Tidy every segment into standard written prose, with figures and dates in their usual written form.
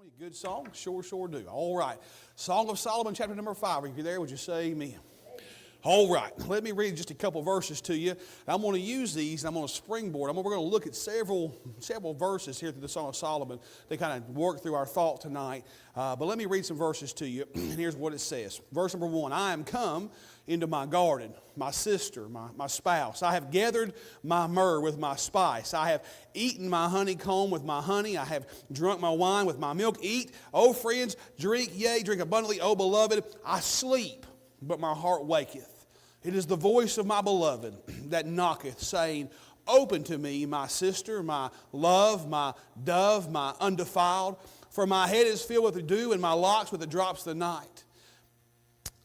you? Good song? Sure do. All right. Song of Solomon, chapter number 5. If you're there, would you say amen? All right. Let me read just a couple verses to you. I'm going to use these, and I'm going to springboard. We're going to look at several verses here through the Song of Solomon to kind of work through our thought tonight. But let me read some verses to you, and here's what it says. Verse number 1, I am come into my garden, my sister, my spouse. I have gathered my myrrh with my spice. I have eaten my honeycomb with my honey. I have drunk my wine with my milk. Eat, O friends, drink, yea, drink abundantly, O beloved. I sleep, but my heart waketh. It is the voice of my beloved that knocketh, saying, Open to me, my sister, my love, my dove, my undefiled. For my head is filled with the dew, and my locks with the drops of the night.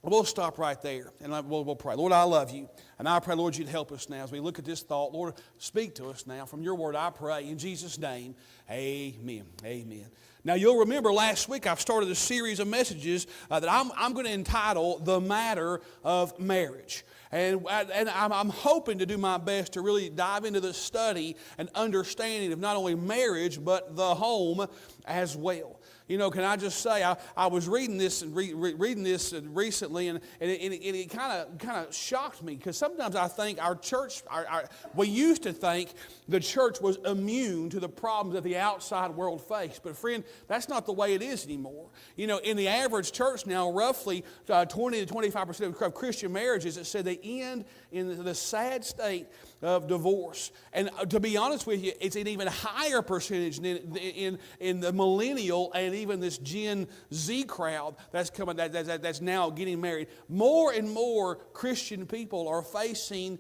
We'll stop right there, and we'll pray. Lord, I love you, and I pray, Lord, you'd help us now as we look at this thought. Lord, speak to us now. From your word, I pray, in Jesus' name, amen. Amen. Now, you'll remember last week I've started a series of messages that I'm going to entitle The Matter of Marriage. And I'm hoping to do my best to really dive into the study and understanding of not only marriage, but the home as well. You know, can I just say, I was reading this and reading this recently, and it kind of shocked me, because sometimes I think our church, we used to think the church was immune to the problems that the outside world faced. But friend, that's not the way it is anymore. You know, in the average church now, roughly 20 to 25% of Christian marriages, it said they end in the sad state of divorce. And to be honest with you, it's an even higher percentage in the millennial and even this Gen Z crowd that's coming, that's now getting married. More and more Christian people are facing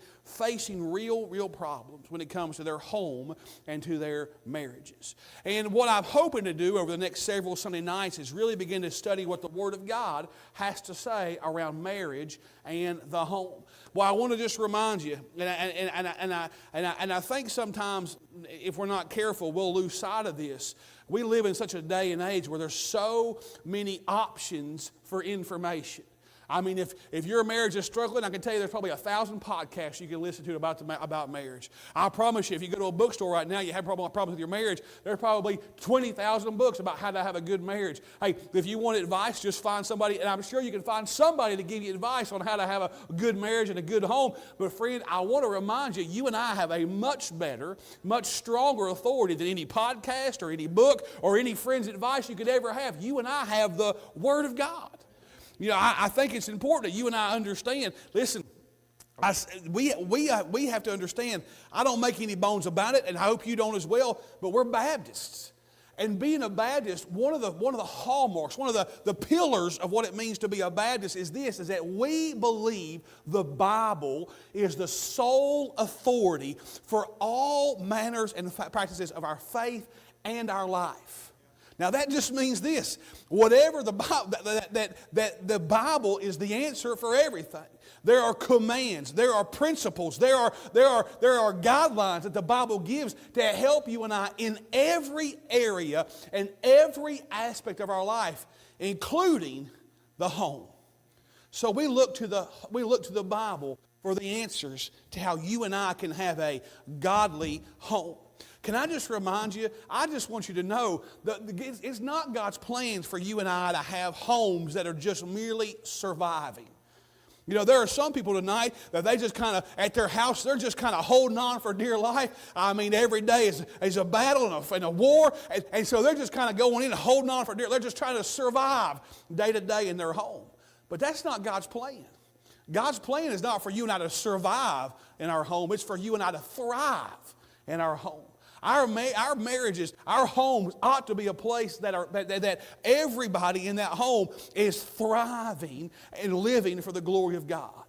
real problems when it comes to their home and to their marriages. And what I'm hoping to do over the next several Sunday nights is really begin to study what the Word of God has to say around marriage and the home. Well, I want to just remind you, and I think sometimes if we're not careful, we'll lose sight of this. We live in such a day and age where there's so many options for information. I mean, if your marriage is struggling, I can tell you there's probably 1,000 podcasts you can listen to about marriage. I promise you, if you go to a bookstore right now, you have problems with your marriage, there's probably 20,000 books about how to have a good marriage. Hey, if you want advice, just find somebody, and I'm sure you can find somebody to give you advice on how to have a good marriage and a good home. But friend, I want to remind you, you and I have a much better, much stronger authority than any podcast or any book or any friend's advice you could ever have. You and I have the Word of God. You know, I think it's important that you and I understand. Listen, we have to understand. I don't make any bones about it, and I hope you don't as well. But we're Baptists, and being a Baptist, one of the hallmarks, one of the pillars of what it means to be a Baptist is that we believe the Bible is the sole authority for all manners and practices of our faith and our life. Now that just means this: whatever the Bible, that the Bible is the answer for everything. There are commands, there are principles, there are guidelines that the Bible gives to help you and I in every area and every aspect of our life, including the home. So we look to the Bible for the answers to how you and I can have a godly home. Can I just remind you, I just want you to know that it's not God's plans for you and I to have homes that are just merely surviving. You know, there are some people tonight that they just kind of, at their house, they're just kind of holding on for dear life. I mean, every day is a battle and a war, and so they're just kind of going in and holding on for dear. They're just trying to survive day to day in their home. But that's not God's plan. God's plan is not for you and I to survive in our home. It's for you and I to thrive in our home. Our marriages, our homes ought to be a place that everybody in that home is thriving and living for the glory of God.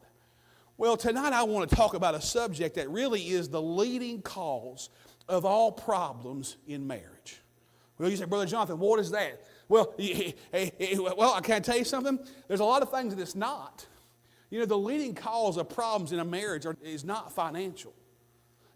Well, tonight I want to talk about a subject that really is the leading cause of all problems in marriage. Well, you say, Brother Jonathan, what is that? Well, I can't tell you something. There's a lot of things that it's not. You know, the leading cause of problems in a marriage is not financial.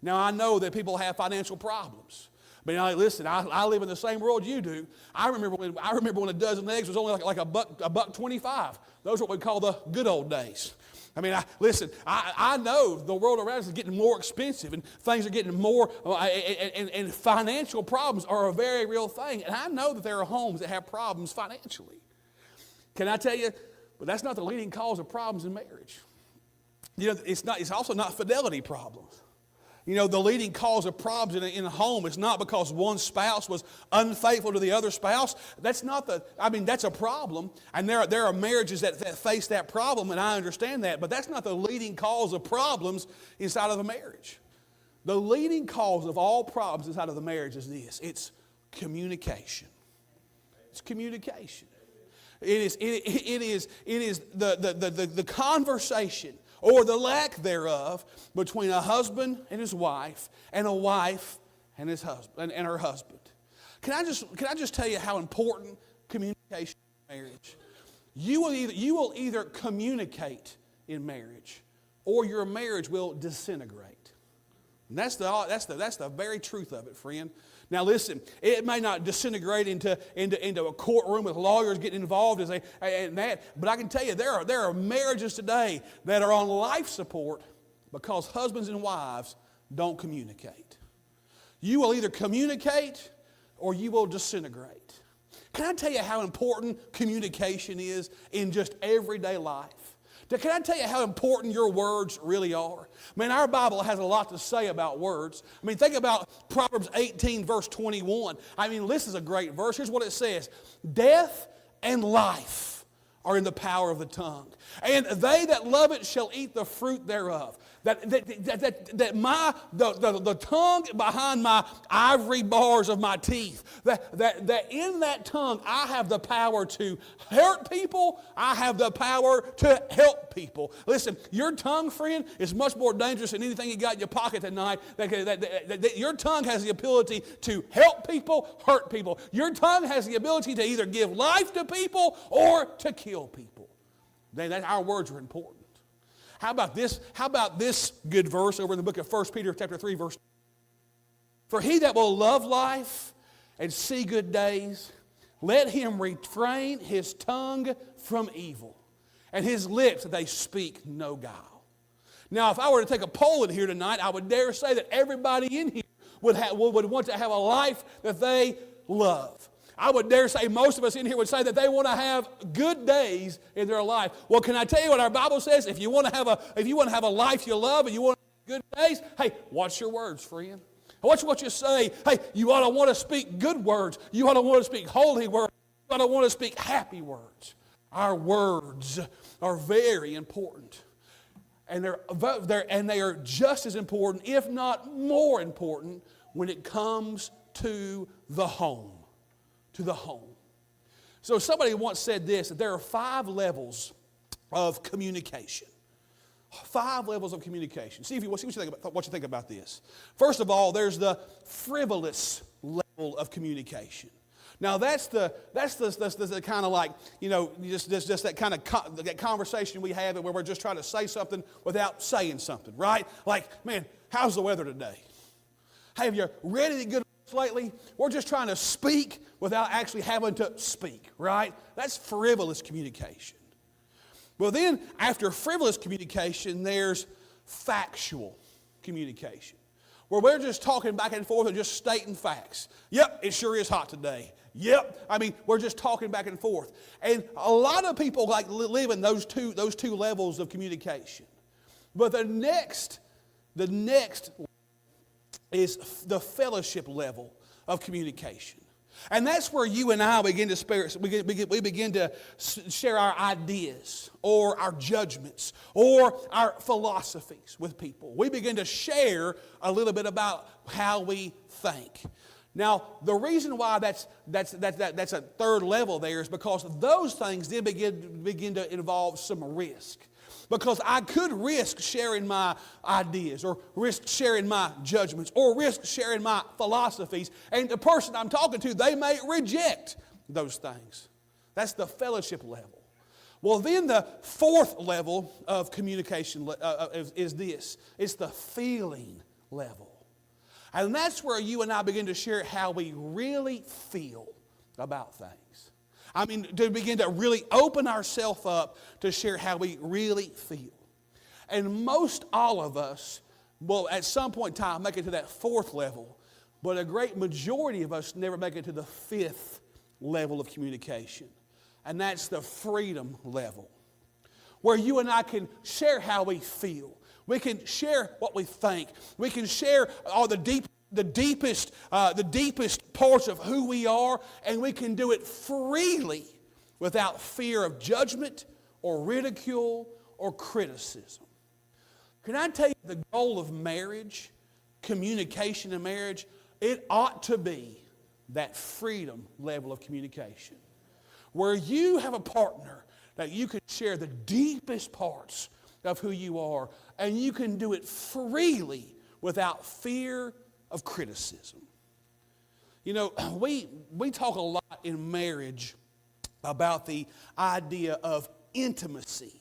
Now, I know that people have financial problems, Listen, I live in the same world you do. I remember when a dozen eggs was only like a buck 25. Those are what we call the good old days. I know the world around us is getting more expensive, and things are getting more, and financial problems are a very real thing. And I know that there are homes that have problems financially. Can I tell you? But that's not the leading cause of problems in marriage. It's also not fidelity problems. The leading cause of problems in a home is not because one spouse was unfaithful to the other spouse. That's a problem. And there are marriages that face that problem, and I understand that. But that's not the leading cause of problems inside of a marriage. The leading cause of all problems inside of the marriage is this. It's communication. It's communication. It is the conversation, or the lack thereof, between a husband and his wife, and a wife and his husband and her husband. Can I just tell you how important communication is in marriage? You will either communicate in marriage, or your marriage will disintegrate. And that's the very truth of it, friend. Now listen, it may not disintegrate into a courtroom with lawyers getting involved but I can tell you there are marriages today that are on life support because husbands and wives don't communicate. You will either communicate or you will disintegrate. Can I tell you how important communication is in just everyday life? Can I tell you how important your words really are? Our Bible has a lot to say about words. Think about Proverbs 18, verse 21. This is a great verse. Here's what it says. Death and life are in the power of the tongue, and they that love it shall eat the fruit thereof. The tongue behind my ivory bars of my teeth, that in that tongue I have the power to hurt people, I have the power to help people. Listen, your tongue, friend, is much more dangerous than anything you got in your pocket tonight. Your tongue has the ability to help people, hurt people. Your tongue has the ability to either give life to people or to kill people. Our words are important. How about this good verse over in the book of 1 Peter chapter 3, verse 2? For he that will love life and see good days, let him refrain his tongue from evil, and his lips that they speak no guile. Now, if I were to take a poll in here tonight, I would dare say that everybody in here would want to have a life that they love. I would dare say most of us in here would say that they want to have good days in their life. Well, can I tell you what our Bible says? If you want to have a life you love and you want to have good days, hey, watch your words, friend. Watch what you say. Hey, you ought to want to speak good words. You ought to want to speak holy words. You ought to want to speak happy words. Our words are very important. And they are just as important, if not more important, when it comes to the home. To the home. So somebody once said this, that there are 5 levels of communication. 5 levels of communication. See what you think about this. First of all, there's the frivolous level of communication. Now that's the kind of like, just that kind of that conversation we have where we're just trying to say something without saying something, right? Like, man, how's the weather today? Hey, have you read any good books lately? We're just trying to speak without actually having to speak, right? That's frivolous communication. Well, then, after frivolous communication, there's factual communication, where we're just talking back and forth and just stating facts. Yep, it sure is hot today. Yep, we're just talking back and forth. And a lot of people live in those two levels of communication. But the next is the fellowship level of communication. And that's where you and I begin to share our ideas or our judgments or our philosophies with people. We begin to share a little bit about how we think. Now, the reason why that's a third level there is because those things then begin to involve some risk. Because I could risk sharing my ideas or risk sharing my judgments or risk sharing my philosophies. And the person I'm talking to, they may reject those things. That's the fellowship level. Well, then the fourth level of communication is this. It's the feeling level. And that's where you and I begin to share how we really feel about things. I mean, to begin to really open ourselves up to share how we really feel. And most all of us will at some point in time make it to that 4th level, but a great majority of us never make it to the 5th level of communication. And that's the freedom level, where you and I can share how we feel. We can share what we think. We can share all the deepest parts of who we are, and we can do it freely without fear of judgment or ridicule or criticism. Can I tell you the goal of marriage, communication in marriage, it ought to be that freedom level of communication, where you have a partner that you can share the deepest parts of who you are, and you can do it freely without fear of criticism. You know, we talk a lot in marriage about the idea of intimacy.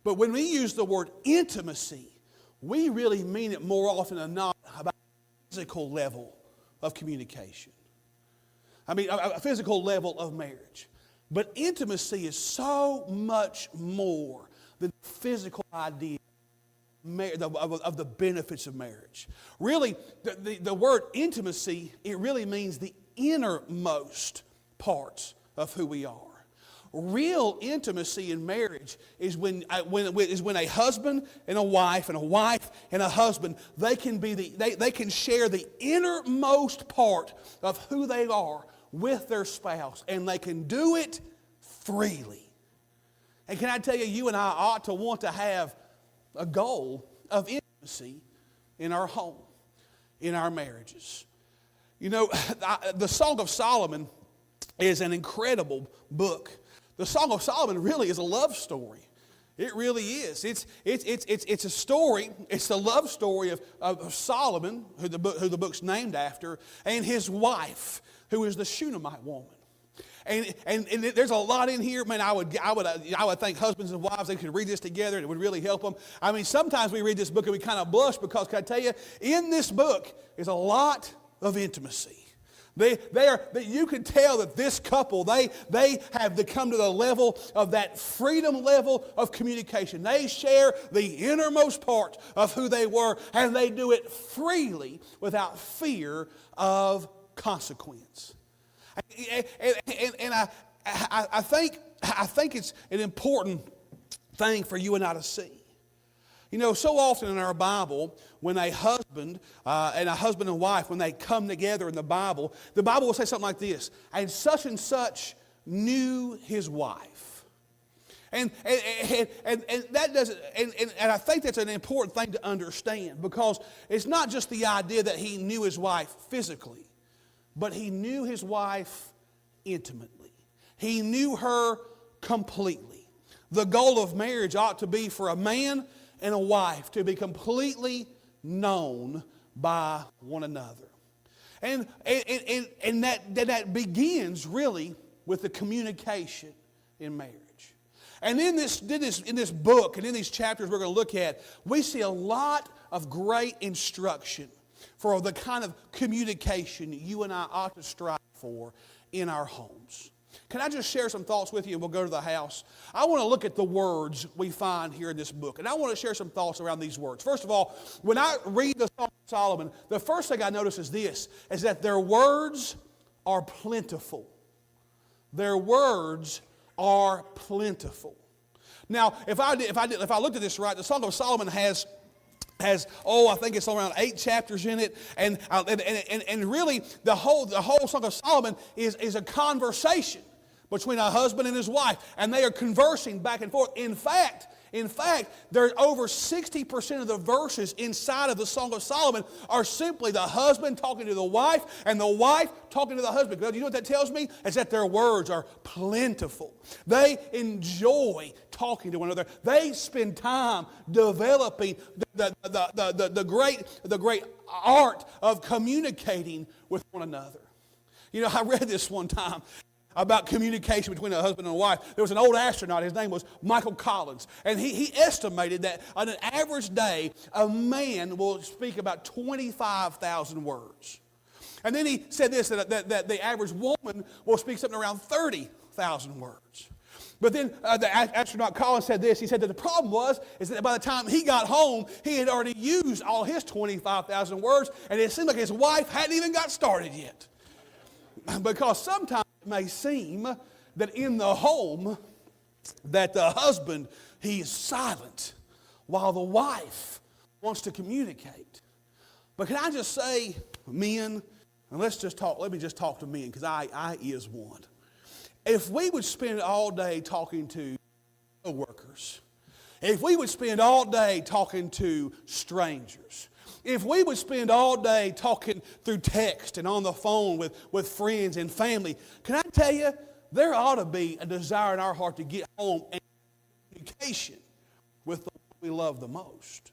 But when we use the word intimacy, we really mean it more often than not about a physical level of communication. I mean, a physical level of marriage. But intimacy is so much more than the physical idea of the benefits of marriage. Really, the word intimacy, it really means the innermost parts of who we are. Real intimacy in marriage is when a husband and a wife and a husband, they can share the innermost part of who they are with their spouse, and they can do it freely. And can I tell you, you and I ought to want to have a goal of intimacy in our home, in our marriages. You know, the Song of Solomon is an incredible book. The Song of Solomon really is a love story. It really is. It's a story. It's the love story of Solomon, who the book's named after, and his wife, who is the Shunammite woman. And there's a lot in here. Man, I would think husbands and wives, they could read this together and it would really help them. I mean, sometimes we read this book and we kind of blush because, can I tell you, in this book is a lot of intimacy. You can tell that this couple, they have come to the level of that freedom level of communication. They share the innermost part of who they were, and they do it freely without fear of consequence. And I think it's an important thing for you and I to see. You know, so often in our Bible, when a husband and wife, when they come together in the Bible will say something like this: and such knew his wife. And that doesn't, and I think that's an important thing to understand, because it's not just the idea that he knew his wife physically, but he knew his wife intimately. He knew her completely. The goal of marriage ought to be for a man and a wife to be completely known by one another. And that begins really with the communication in marriage. And in this book and in these chapters we're going to look at, we see a lot of great instruction for the kind of communication you and I ought to strive for in our homes. Can I just share some thoughts with you, and we'll go to the house? I want to look at the words we find here in this book, and I want to share some thoughts around these words. First of all, when I read the Song of Solomon, the first thing I notice is this, is that their words are plentiful. Their words are plentiful. Now, if I looked at this right, the Song of Solomon has I think it's around 8 chapters in it, and really the whole Song of Solomon is a conversation between a husband and his wife, and they are conversing back and forth. In fact, there are over 60% of the verses inside of the Song of Solomon are simply the husband talking to the wife and the wife talking to the husband. You know what that tells me? Is that their words are plentiful. They enjoy talking to one another. They spend time developing the great art of communicating with one another. You know, I read this one time. about communication between a husband and a wife. There was an old astronaut, his name was Michael Collins, and he estimated that on an average day, a man will speak about 25,000 words. And then he said this, that the average woman will speak something around 30,000 words. But then the astronaut Collins said this. He said that the problem is that by the time he got home, he had already used all his 25,000 words, and it seemed like his wife hadn't even got started yet. Because sometimes it may seem that in the home that the husband, he is silent while the wife wants to communicate. But can I just say, men, and let me just talk to men, because I is one. If we would spend all day talking to co-workers, if we would spend all day talking to strangers, if we would spend all day talking through text and on the phone with friends and family, can I tell you, there ought to be a desire in our heart to get home and communication with the one we love the most.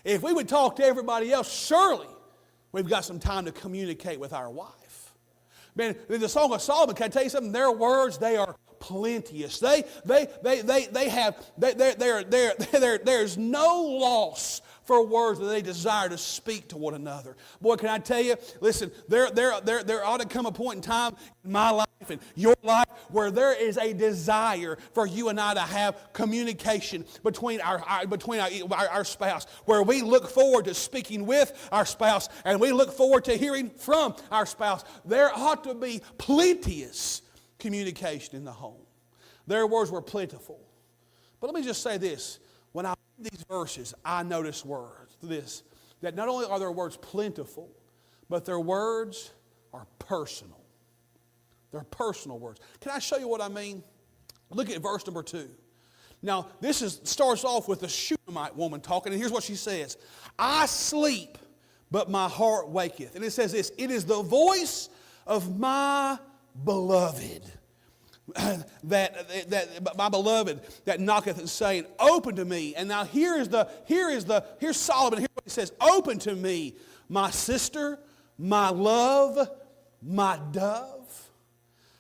If we would talk to everybody else, surely we've got some time to communicate with our wife. Man, in the Song of Solomon, can I tell you something? Their words, they are plenteous. There's no loss for words that they desire to speak to one another. Boy, can I tell you, listen, there ought to come a point in time in my life and your life where there is a desire for you and I to have communication between our spouse, where we look forward to speaking with our spouse and we look forward to hearing from our spouse. There ought to be plenteous communication in the home. Their words were plentiful. But let me just say this. When I read these verses, I notice that not only are their words plentiful, but their words are personal. They're personal words. Can I show you what I mean? Look at verse number 2. Now, starts off with the Shunammite woman talking, and here's what she says. I sleep, but my heart waketh. And it says this, it is the voice of my beloved. That my beloved that knocketh and saying, open to me. And now here's Solomon. Here's what he says. Open to me, my sister, my love, my dove.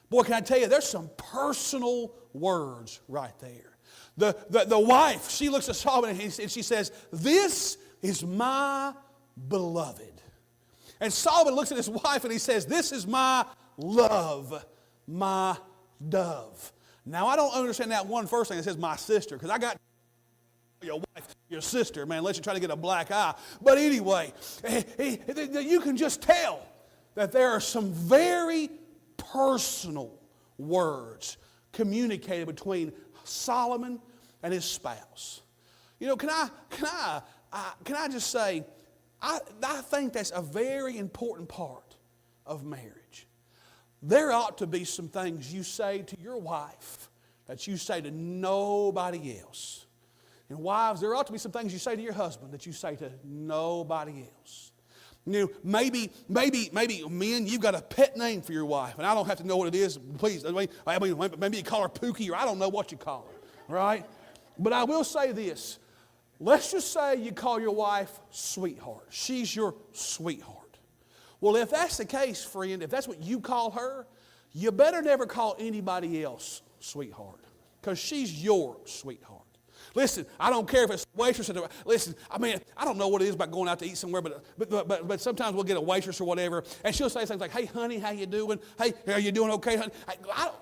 Boy, can I tell you, there's some personal words right there. The wife, she looks at Solomon and she says, this is my beloved. And Solomon looks at his wife and he says, this is my love, my dove. Now, I don't understand that one first thing that says my sister, because I got your wife, your sister, man, unless you try to get a black eye. But anyway, you can just tell that there are some very personal words communicated between Solomon and his spouse. You know, can I just say, I think that's a very important part of marriage. There ought to be some things you say to your wife that you say to nobody else. And wives, there ought to be some things you say to your husband that you say to nobody else. You know, maybe, men, you've got a pet name for your wife, and I don't have to know what it is. Please, I mean, maybe you call her Pookie, or I don't know what you call her, right? But I will say this. Let's just say you call your wife sweetheart. She's your sweetheart. Well, if that's the case, friend, if that's what you call her, you better never call anybody else sweetheart, because she's your sweetheart. Listen, I don't care if it's a waitress. Listen, I mean, I don't know what it is about going out to eat somewhere, but sometimes we'll get a waitress or whatever, and she'll say things like, "Hey, honey, how you doing? Hey, are you doing okay, honey?"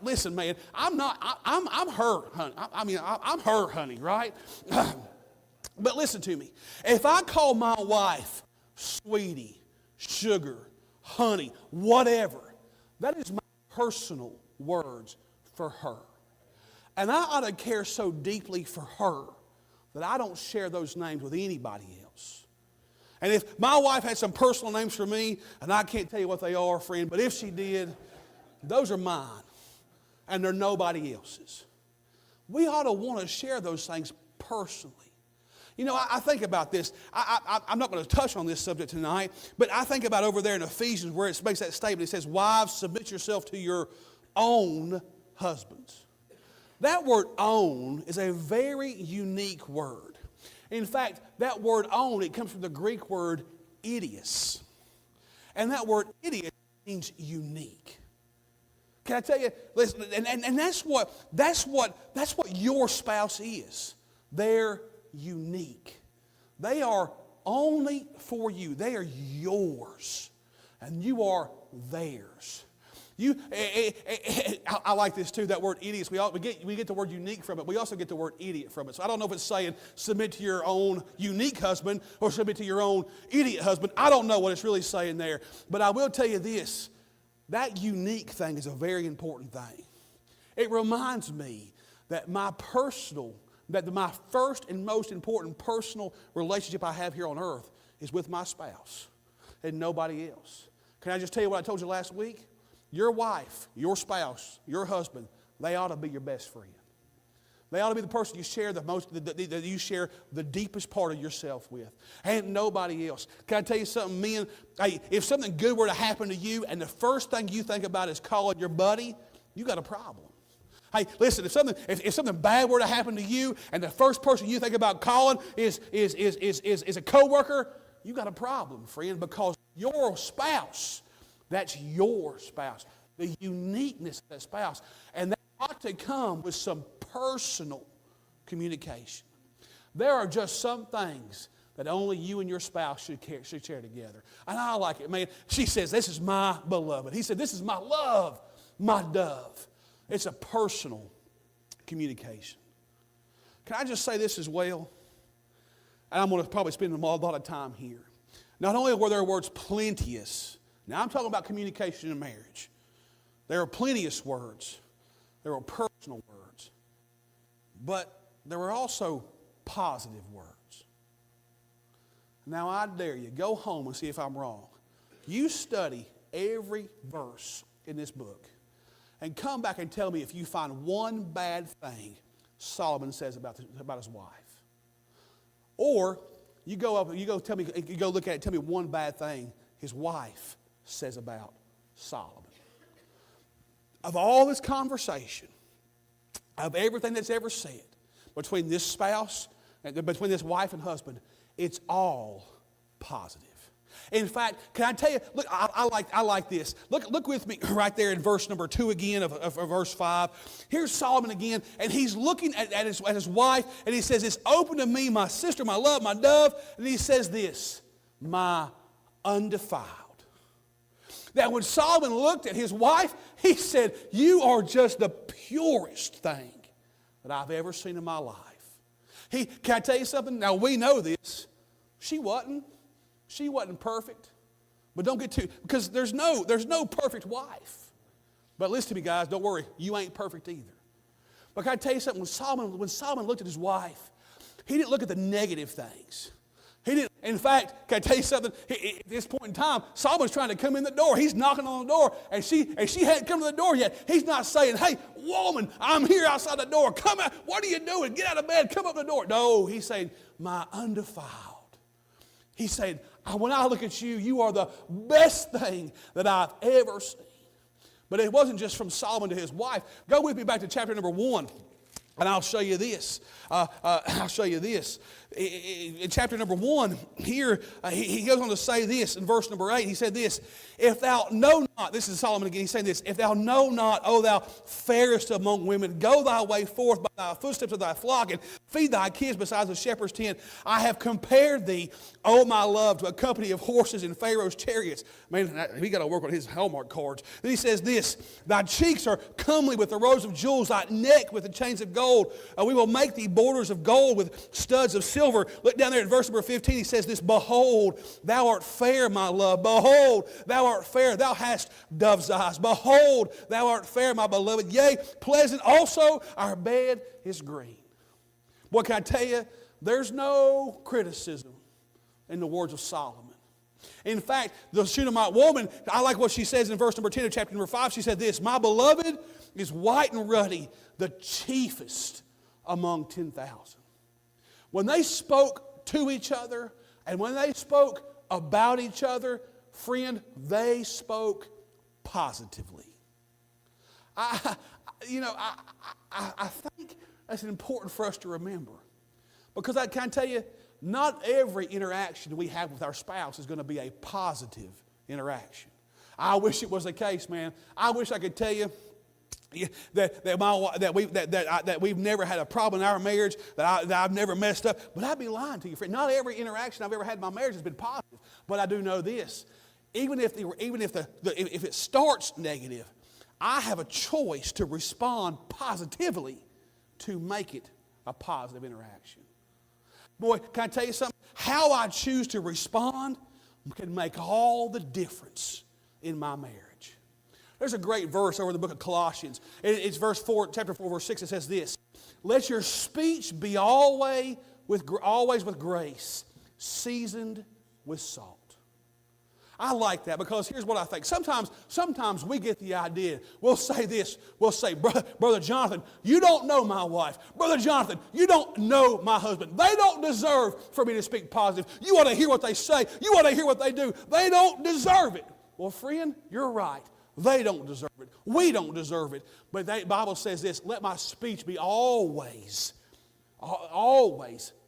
Listen, man, I'm her, honey. I'm her, honey, right? But listen to me. If I call my wife sweetie, sugar, honey, whatever, that is my personal words for her. And I ought to care so deeply for her that I don't share those names with anybody else. And if my wife had some personal names for me, and I can't tell you what they are, friend, but if she did, those are mine, and they're nobody else's. We ought to want to share those things personally. You know, I think about this. I'm not going to touch on this subject tonight, but I think about over there in Ephesians where it makes that statement. It says, wives, submit yourself to your own husbands. That word own is a very unique word. In fact, that word own, it comes from the Greek word idios. And that word idios means unique. Can I tell you? Listen, and that's what your spouse is. They're unique. They are only for you. They are yours, and you are theirs. I like this too. That word idiots. We get the word unique from it. We also get the word idiot from it. So I don't know if it's saying submit to your own unique husband or submit to your own idiot husband. I don't know what it's really saying there. But I will tell you this. That unique thing is a very important thing. It reminds me that my first and most important personal relationship I have here on earth is with my spouse and nobody else. Can I just tell you what I told you last week? Your wife, your spouse, your husband, they ought to be your best friend. They ought to be the person you share that you share the deepest part of yourself with. And nobody else. Can I tell you something, men? Hey, if something good were to happen to you and the first thing you think about is calling your buddy, you got a problem. Hey, listen, if something bad were to happen to you and the first person you think about calling is a coworker, you got a problem, friend, because your spouse, that's your spouse. The uniqueness of that spouse. And that ought to come with some personal communication. There are just some things that only you and your spouse should share together. And I like it, man. She says, this is my beloved. He said, this is my love, my dove. It's a personal communication. Can I just say this as well? And I'm going to probably spend a lot of time here. Not only were their words plenteous. Now I'm talking about communication in marriage. There are plenteous words. There are personal words. But there were also positive words. Now I dare you, go home and see if I'm wrong. You study every verse in this book and come back and tell me if you find one bad thing Solomon says about his wife. Or you go look at it and tell me one bad thing his wife says about Solomon. Of all this conversation, of everything that's ever said between this spouse, between this wife and husband, it's all positive. In fact, can I tell you, look, I like this. Look with me right there in verse number 2 again of verse 5. Here's Solomon again, and he's looking at his wife, and he says, it's open to me, my sister, my love, my dove. And he says this, my undefiled. Now, when Solomon looked at his wife, he said, you are just the purest thing that I've ever seen in my life. Can I tell you something? Now, we know this. She wasn't perfect. But don't get too, because there's no perfect wife. But listen to me, guys, don't worry. You ain't perfect either. But can I tell you something? When Solomon looked at his wife, he didn't look at the negative things. He didn't. In fact, can I tell you something? At this point in time, Solomon's trying to come in the door. He's knocking on the door, and she hadn't come to the door yet. He's not saying, hey, woman, I'm here outside the door. Come out. What are you doing? Get out of bed. Come up the door. No, he's saying, my undefiled. He's saying, when I look at you, you are the best thing that I've ever seen. But it wasn't just from Solomon to his wife. Go with me back to chapter number 1. And I'll show you this. In chapter number 1, here, he goes on to say this in verse number 8. He said this, if thou know not, this is Solomon again, he's saying this, if thou know not, O thou fairest among women, go thy way forth by thy footsteps of thy flock, and feed thy kids besides the shepherd's tent. I have compared thee, O my love, to a company of horses in Pharaoh's chariots. Man, he got to work on his Hallmark cards. Then he says this, thy cheeks are comely with the rows of jewels, thy neck with the chains of gold. We will make thee borders of gold with studs of silver. Look down there in verse number 15. He says this, behold, thou art fair, my love. Behold, thou art fair. Thou hast dove's eyes. Behold, thou art fair, my beloved. Yea, pleasant also our bed is green. Boy, can I tell you, there's no criticism in the words of Solomon. In fact, the Shunammite woman, I like what she says in verse number 10 of chapter number 5. She said this, my beloved is white and ruddy, the chiefest among 10,000. When they spoke to each other and when they spoke about each other, friend, they spoke positively. I think that's important for us to remember. Because I can tell you, not every interaction we have with our spouse is going to be a positive interaction. I wish it was the case, man. I wish I could tell you that we've never had a problem in our marriage, that I've never messed up. But I'd be lying to you, friend. Not every interaction I've ever had in my marriage has been positive. But I do know this: even if it starts negative, I have a choice to respond positively to make it a positive interaction. Boy, can I tell you something? How I choose to respond can make all the difference in my marriage. There's a great verse over in the book of Colossians. It's chapter 4, verse 6. It says this: "Let your speech be always with grace, seasoned with salt." I like that because here's what I think. Sometimes we get the idea. We'll say this. We'll say, Brother Jonathan, you don't know my wife. Brother Jonathan, you don't know my husband. They don't deserve for me to speak positive. You ought to hear what they say. You ought to hear what they do. They don't deserve it. Well, friend, you're right. They don't deserve it. We don't deserve it. But the Bible says this: let my speech be always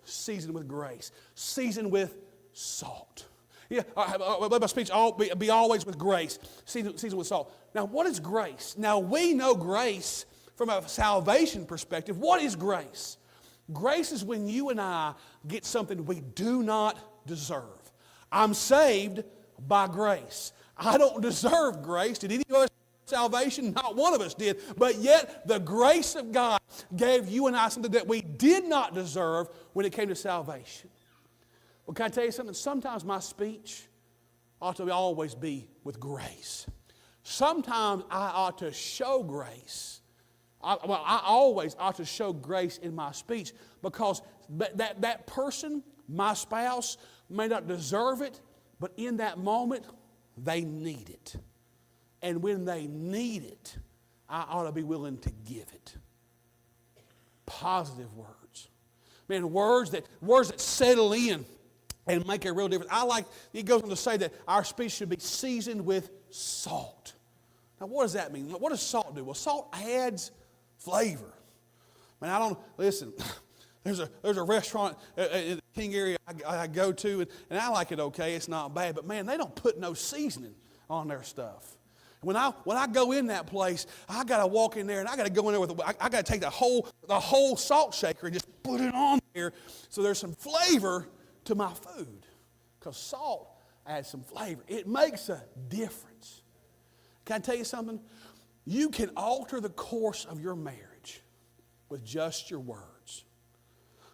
seasoned with grace, seasoned with salt. Yeah, let my speech be always with grace, seasoned with salt. Now, what is grace? Now, we know grace from a salvation perspective. What is grace? Grace is when you and I get something we do not deserve. I'm saved by grace. I don't deserve grace. Did any of us salvation? Not one of us did. But yet, the grace of God gave you and I something that we did not deserve when it came to salvation. Well, can I tell you something? Sometimes my speech ought to always be with grace. Sometimes I ought to show grace. I always ought to show grace in my speech because that person, my spouse, may not deserve it, but in that moment, they need it. And when they need it, I ought to be willing to give it. Positive words. Man, words that settle in and make a real difference. It goes on to say that our speech should be seasoned with salt. Now, what does that mean? What does salt do? Well, salt adds flavor. Man, listen, there's a restaurant in the King area I go to, and I like it okay. It's not bad. But, man, they don't put no seasoning on their stuff. When I go in that place, I got to walk in there, and I got to go in there I got to take the whole salt shaker and just put it on there so there's some flavor to my food, because salt adds some flavor. It makes a difference. Can I tell you something? You can alter the course of your marriage with just your words.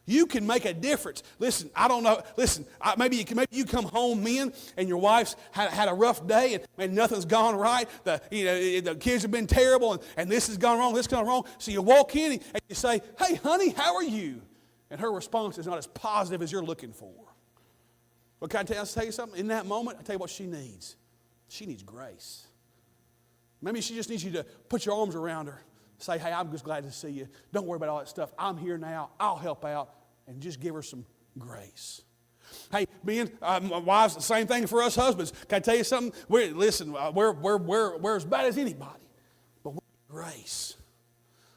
You can make a difference. Listen, I don't know. Listen, maybe you come home, men, and your wife's had a rough day, and nothing's gone right. The kids have been terrible, and this has gone wrong, this has gone wrong. So you walk in and you say, "Hey, honey, how are you?" And her response is not as positive as you're looking for. But can I tell you something? In that moment, I tell you what she needs. She needs grace. Maybe she just needs you to put your arms around her. Say, "Hey, I'm just glad to see you. Don't worry about all that stuff. I'm here now. I'll help out." And just give her some grace. Hey, wives, the same thing for us husbands. Can I tell you something? We're as bad as anybody. But we need grace.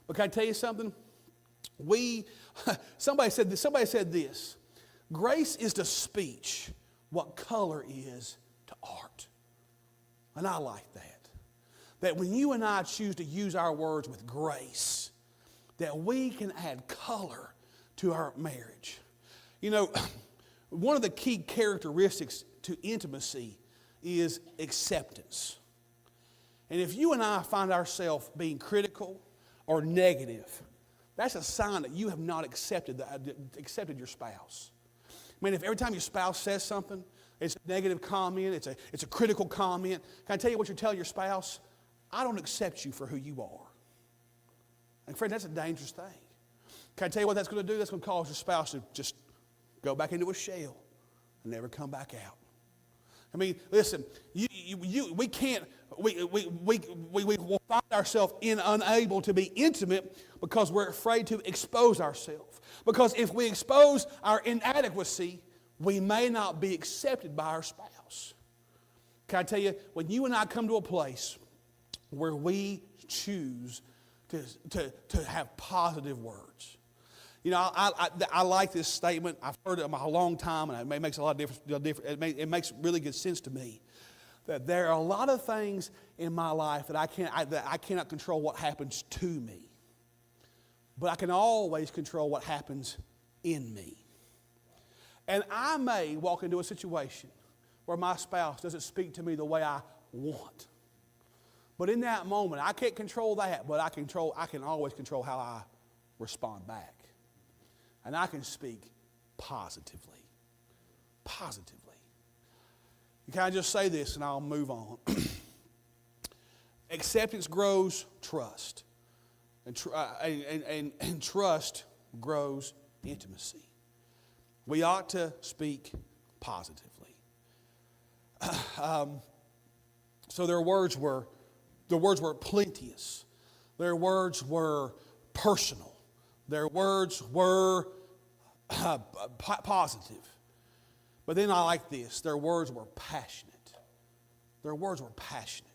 But can I tell you something? Somebody said this. Grace is to speech what color is to art. And I like that. That when you and I choose to use our words with grace, that we can add color to our marriage. You know, one of the key characteristics to intimacy is acceptance. And if you and I find ourselves being critical or negative, that's a sign that you have not accepted your spouse. I mean, if every time your spouse says something, it's a negative comment, it's a critical comment, can I tell you what you're telling your spouse? I don't accept you for who you are. And friend, that's a dangerous thing. Can I tell you what that's going to do? That's going to cause your spouse to just go back into a shell and never come back out. I mean, listen, we can't, we will find ourselves unable to be intimate because we're afraid to expose ourselves. Because if we expose our inadequacy, we may not be accepted by our spouse. Can I tell you, when you and I come to a place where we choose to have positive words. You know, I like this statement. I've heard it a long time, and it makes a lot of difference. It makes really good sense to me. that there are a lot of things in my life that I cannot control what happens to me. But I can always control what happens in me. And I may walk into a situation where my spouse doesn't speak to me the way I want. But in that moment, I can't control that, but I can always control how I respond back. And I can speak positively. Positively. Can I just say this and I'll move on? Acceptance grows trust. And trust grows intimacy. We ought to speak positively. So their words were plenteous. Their words were personal. Their words were positive. But then I like this. Their words were passionate. Their words were passionate.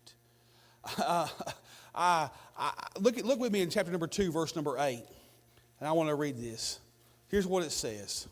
Look with me in chapter number 2, verse number 8. And I want to read this. Here's what it says.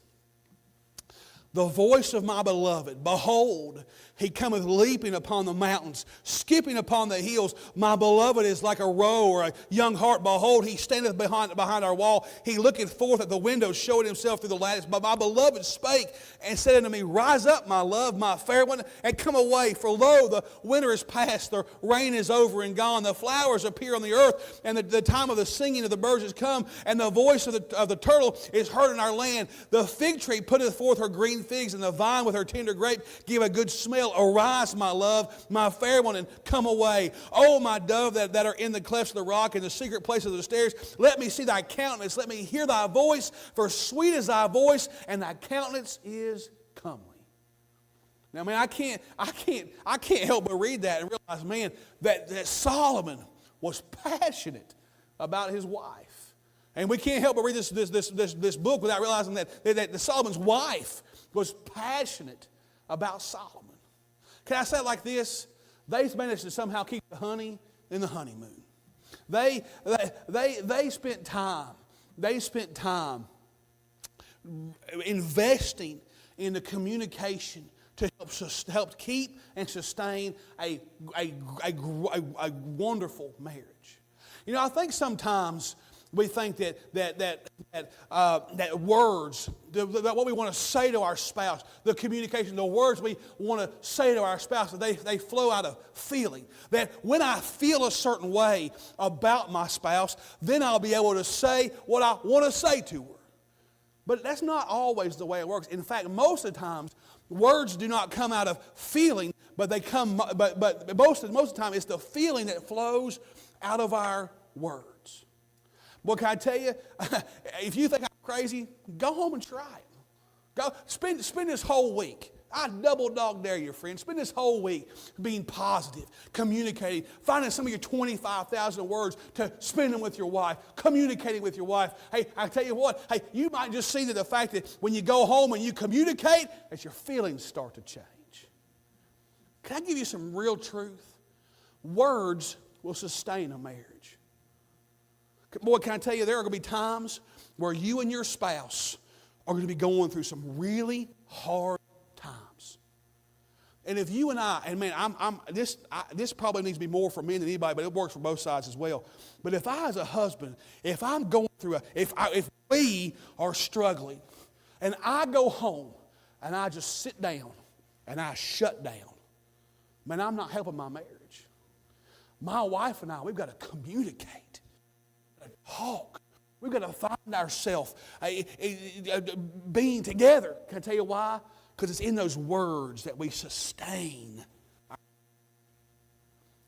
The voice of my beloved, behold, he cometh leaping upon the mountains, skipping upon the hills. My beloved is like a roe or a young hart. Behold, he standeth behind our wall. He looketh forth at the window, showing himself through the lattice. But my beloved spake and said unto me, Rise up, my love, my fair one, and come away. For lo, the winter is past, the rain is over and gone. The flowers appear on the earth, and the time of the singing of the birds is come, and the voice of the turtle is heard in our land. The fig tree putteth forth her green figs, and the vine with her tender grape give a good smell. Arise, my love, my fair one, and come away. O my dove that are in the clefts of the rock, in the secret place of the stairs, let me see thy countenance, let me hear thy voice, for sweet is thy voice, and thy countenance is comely. Now, man, I can't help but read that and realize, man, that Solomon was passionate about his wife. And we can't help but read this book without realizing that Solomon's wife was passionate about Solomon. Can I say it like this? They managed to somehow keep the honey in the honeymoon. They spent time. They spent time investing in the communication to help keep and sustain a wonderful marriage. You know, I think sometimes we think that words, that what we want to say to our spouse, the communication, the words we want to say to our spouse, that they flow out of feeling. That when I feel a certain way about my spouse, then I'll be able to say what I want to say to her. But that's not always the way it works. In fact, most of the times, words do not come out of feeling, but they come. But most of the time, it's the feeling that flows out of our words. Well, can I tell you, if you think I'm crazy, go home and try it. Go spend this whole week. I double dog dare you, friend. Spend this whole week being positive, communicating, finding some of your 25,000 words to spend them with your wife, communicating with your wife. Hey, I tell you what, hey, you might just see that the fact that when you go home and you communicate, that your feelings start to change. Can I give you some real truth? Words will sustain a marriage. Boy, can I tell you, there are going to be times where you and your spouse are going to be going through some really hard times. And if you and I, and man, this probably needs to be more for men than anybody, but it works for both sides as well. But if I, as a husband, if I'm going through if we are struggling, and I go home and I just sit down and I shut down, man, I'm not helping my marriage. My wife and I, we've got to communicate. Talk. We've got to find ourselves being together. Can I tell you why? Because it's in those words that we sustain.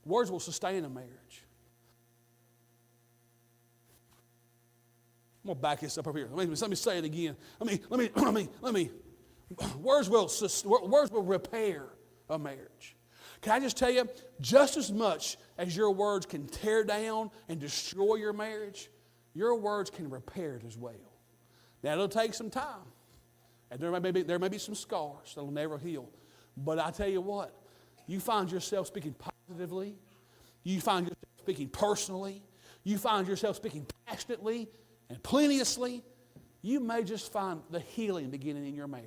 Words will sustain a marriage. I'm going to back this up over here. Let me say it again. Let me. Words will repair a marriage. Can I just tell you, just as much as your words can tear down and destroy your marriage, your words can repair it as well. Now, it'll take some time. And there may be some scars that will never heal. But I tell you what, you find yourself speaking positively. You find yourself speaking personally. You find yourself speaking passionately and plenteously. You may just find the healing beginning in your marriage.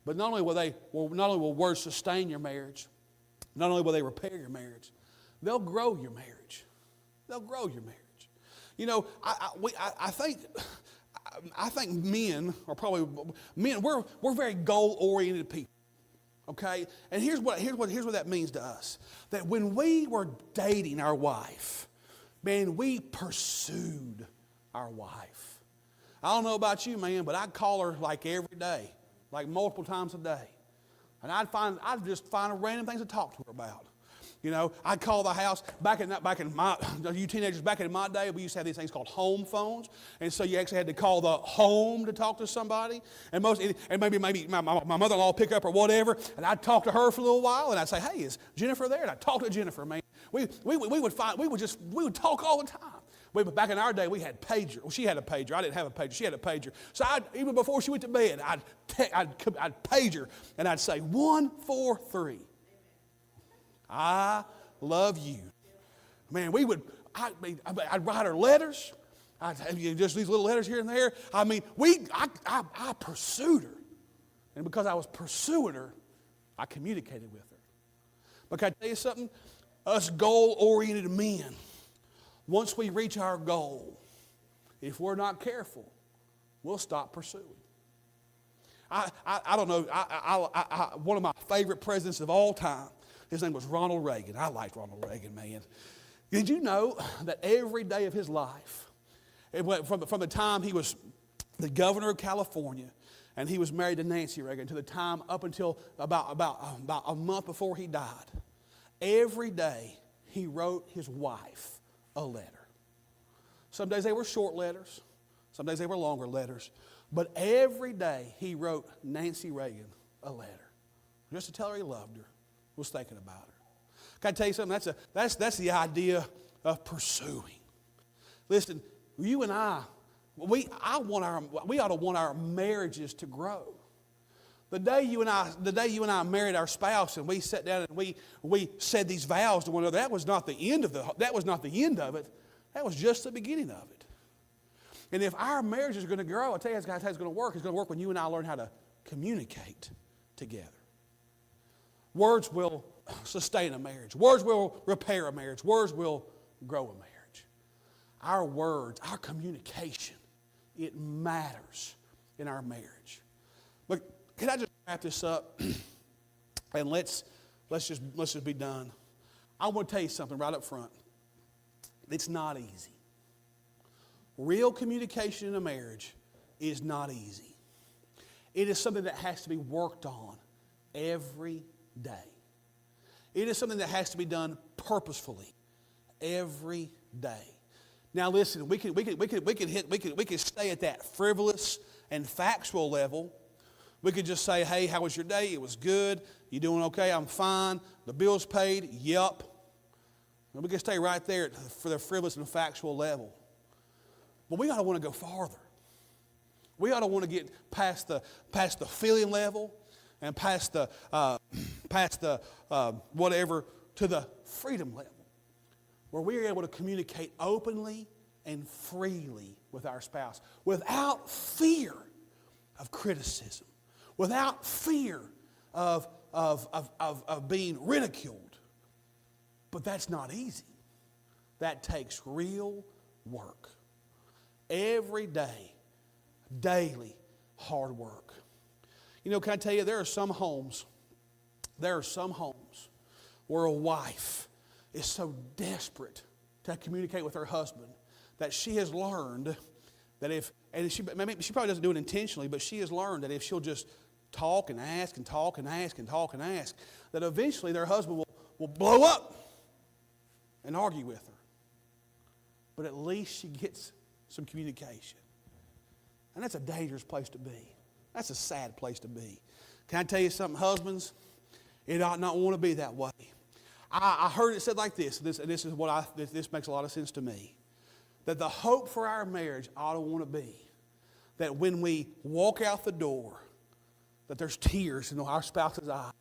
But not only will words sustain your marriage, Not only will they repair your marriage, they'll grow your marriage. They'll grow your marriage. You know, I think men are probably we're very goal-oriented people. Okay? And here's what that means to us. That when we were dating our wife, man, we pursued our wife. I don't know about you, man, but I'd call her like every day, like multiple times a day. And I'd just find random things to talk to her about. You know, I'd call the house back in you teenagers, back in my day, we used to have these things called home phones. And so you actually had to call the home to talk to somebody. And maybe my mother-in-law would pick up or whatever, and I'd talk to her for a little while, and I'd say, hey, is Jennifer there? And I'd talk to Jennifer, man. We would talk all the time. Back in our day, we had pager. Well, she had a pager. I didn't have a pager. She had a pager. So even before she went to bed, I'd page her, and I'd say 143. I love you. Man, I'd write her letters. I'd have just these little letters here and there. I mean, I pursued her. And because I was pursuing her, I communicated with her. But can I tell you something? Us goal-oriented men, once we reach our goal, if we're not careful, we'll stop pursuing. I don't know, one of my favorite presidents of all time, his name was Ronald Reagan. I liked Ronald Reagan, man. Did you know that every day of his life, it went from the time he was the governor of California and he was married to Nancy Reagan to the time up until about a month before he died, every day he wrote his wife a letter. Some days they were short letters. Some days they were longer letters. But every day he wrote Nancy Reagan a letter just to tell her he loved her. Was thinking about her. Can I tell you something? That's the idea of pursuing. Listen, you and we ought to want our marriages to grow. The day you and I married our spouse and we sat down and we said these vows to one another, that was not the end of it. That was just the beginning of it. And if our marriage is going to grow, I'll tell you how it's going to work. It's going to work when you and I learn how to communicate together. Words will sustain a marriage. Words will repair a marriage. Words will grow a marriage. Our words, our communication, it matters in our marriage. But can I just wrap this up and let's just be done. I want to tell you something right up front. It's not easy. Real communication in a marriage is not easy. It is something that has to be worked on every day. It is something that has to be done purposefully every day. Now listen, we can stay at that frivolous and factual level. We could just say, hey, how was your day? It was good. You doing okay? I'm fine. The bill's paid? Yup. And we can stay right there for the frivolous and factual level. But we ought to want to go farther. We ought to want to get past the feeling level and past the whatever to the freedom level, where we are able to communicate openly and freely with our spouse without fear of criticism, without fear of being ridiculed. But that's not easy. That takes real work. Every day, daily hard work. You know, can I tell you, there are some homes where a wife is so desperate to communicate with her husband that she has learned that she probably doesn't do it intentionally, but she has learned that if she'll just talk and ask and talk and ask and talk and ask, that eventually their husband will blow up and argue with her. But at least she gets some communication. And that's a dangerous place to be. That's a sad place to be. Can I tell you something, husbands? It ought not want to be that way. I heard it said like this, this makes a lot of sense to me, that the hope for our marriage ought to want to be that when we walk out the door, that there's tears in our spouse's eyes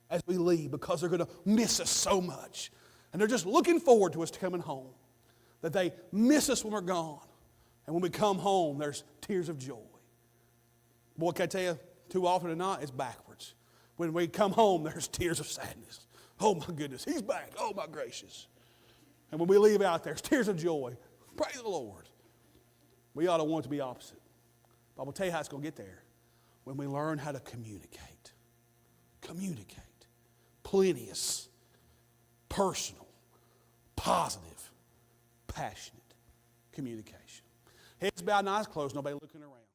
as we leave because they're going to miss us so much. And they're just looking forward to us coming home. That they miss us when we're gone. And when we come home, there's tears of joy. Boy, can I tell you, too often or not, it's backwards. When we come home, there's tears of sadness. Oh my goodness, he's back. Oh my gracious. And when we leave out there, it's tears of joy. Praise the Lord. We ought to want it to be opposite. But I'm going to tell you how it's going to get there. When we learn how to communicate. Communicate. Plenteous. Personal. Positive. Passionate communication. Heads bowed and eyes closed. Nobody looking around.